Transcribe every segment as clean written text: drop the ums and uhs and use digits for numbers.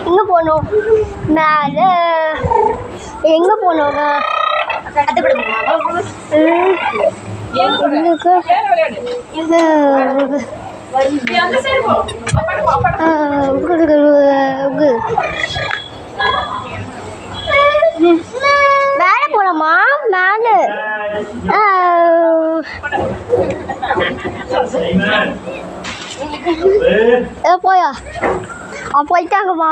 எங்கே போகணும்? மேலே எங்கே போனோங்க? மேலே போகலாமா? மேலே போயா போயிட்டாங்கம்மா.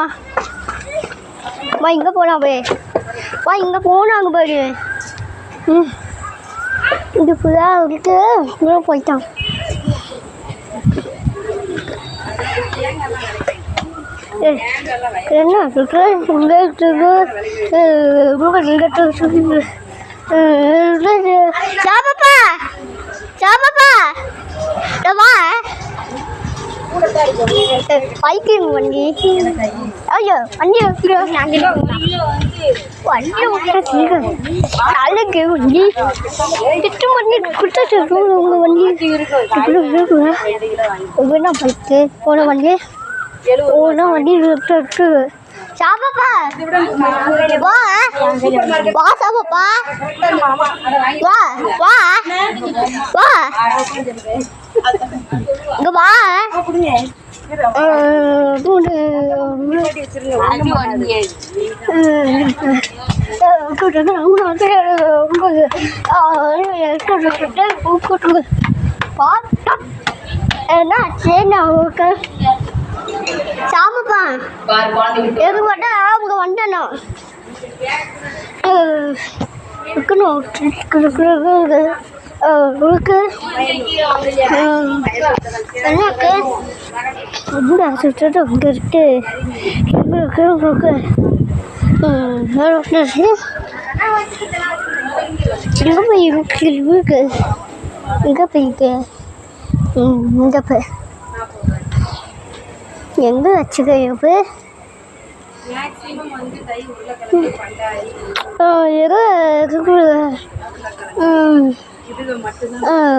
வா இங்கே போகலாம் போய். வா இங்கே போனாங்க பாரு. இது ஃபுல்லாக இருக்கு. இங்கே போயிட்டான். என்ன சாப்பாப்பா சாப்பாப்பா வா. பைக்கிங் வண்டி. ஐயோ வண்டி வண்டி அழகு வண்டி திட்டம் பண்ணி கொடுத்தா உங்கள் வண்டி ஒவ்வொன்றா பைக்கு போன வண்டி ஒவ்வொன்றா வண்டி இருக்கு. சாப்பாப்பா வா வா சாப்பாப்பா வா வா வா இங்க வா. சாப்பாப்பா எது மட்டும் அவங்க வந்துடணும். எங்க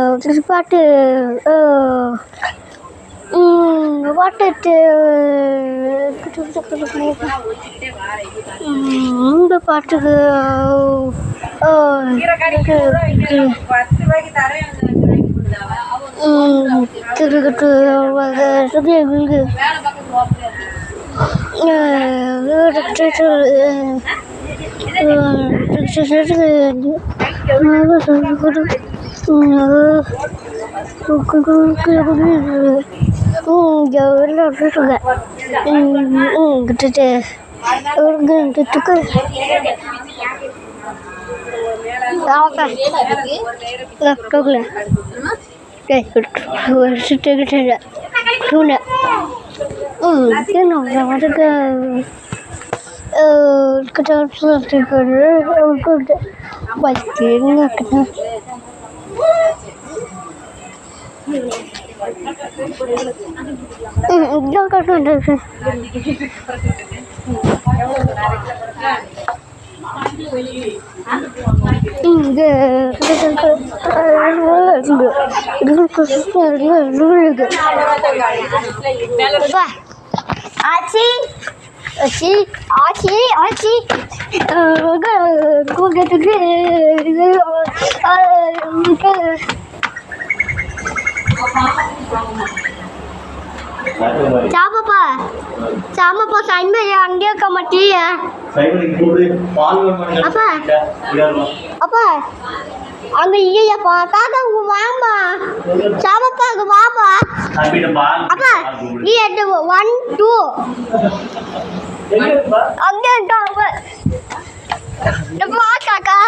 வச்சுக்க பாட்டு பாட்டு இந்த பாட்டுக்கு ஆச்சி ஆச்சி ஆச்சி ஆச்சி சாப்பாப்பா சாப்பாப்பா சைன்மேல் அங்கே இருக்க மாட்டியா? அப்பா அப்பா அங்க இல்லையாப்பா. தாத்தா உங்க வாமா சாப்பாப்பா அங்க வாப்பா. அப்பா நீ 1 2 அங்கே இருக்காங்க. காக்கா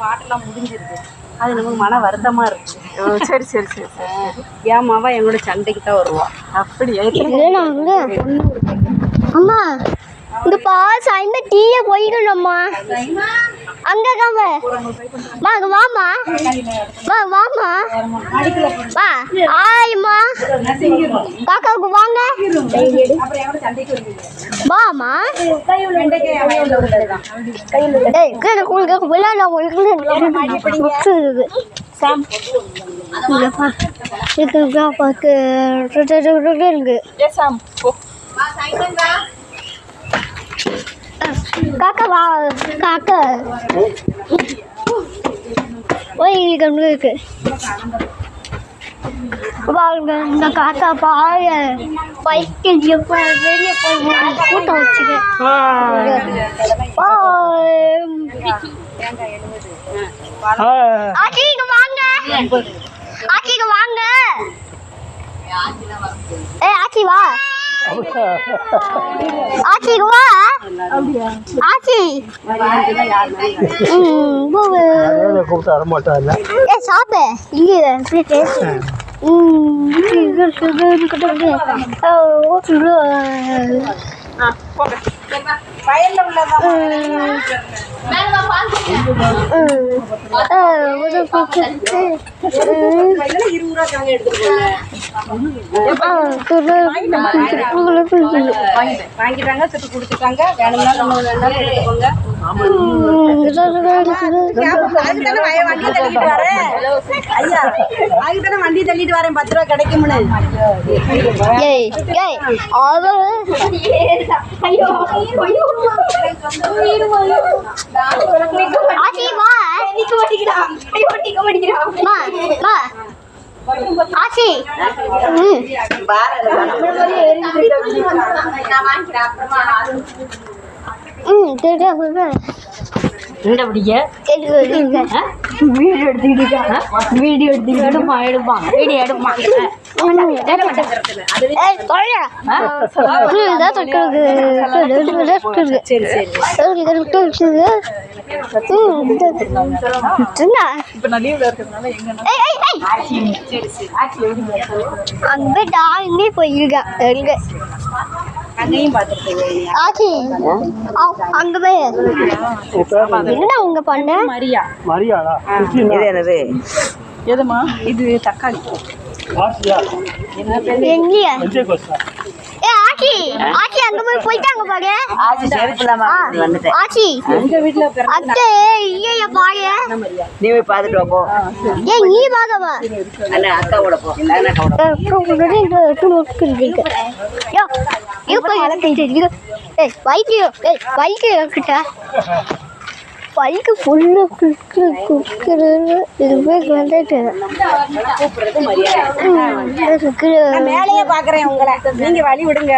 பாட்டெல்லாம் முடிஞ்சிருக்கு. அது நமக்கு மன வருத்தமா இருக்கு. சரி சரி சரி சரி. என் மாவா என்னோட சண்டைக்கு தான் வருவா. அப்படியா? அம்மா இந்த பாஸ் இந்த டீயை போய்க்கணும்மா அங்க காம வா அங்க வாமா வா வாமா வா ஆயம்மா காக்காவுக்கு வாங்க வாமா ஏய் கீழே குளிக்க விளையாட இருக்கு காக்கா வா காக்கா ஓய் இருக்கு வாங்க இந்த காக்கா பாய பைக்கில் வெளியே போய் கூட்டம் வச்சுக்க ஆச்சிக்கு வாங்க ஆச்சிக்கு வாங்க ஏ ஆச்சி வா ஆச்சிக்கு வா ஆச்சி கூப்பிட்டு வர மாட்டாங்க ஏ சாப்பிடு இங்கே வயல்ல உள்ளதான் வாங்கிட்டாங்க சுட்டு கொடுத்துட்டாங்க வேணும்னா எடுத்துக்கோங்க வண்டி தள்ளிட்டு வரேன் ஐயா அதுதானே வண்டி தள்ளிட்டு வரேன் 10 ரூபா கிடைக்கும்னு ஏய் ஏய் ஆச்சி வா ஆச்சி வீடியோ எடுப்பான் அங்கே போயிருக்கேன் அங்கேயும் பார்த்துருக்கீங்க ஆச்சி அங்க போய் என்ன உங்க பண்ண மரியா மரியாதா இது என்னது எதுமா இது தக்காளி எங்கயா மஞ்சள் கோசா ஏ ஆச்சி ஆச்சி அங்க போயிட்டாங்க பாரு ஆச்சி சரிப்புலாமா வந்துட்டேன் ஆச்சி எங்க வீட்ல அத்தை ஐயா பாரு நீ போய் பார்த்துட்டு வா போ ஏய் நீ பாக்கவா அண்ணா அக்காவோட போ அண்ணா அக்காவோட பைக்கு ஃபுல்லு குக்குறது இதுவே வந்துட்டு கூப்பிடுறது மரியாதை மேலேயே பாக்குறேன் உங்களை நீங்க வழி விடுங்க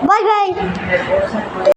Bye bye.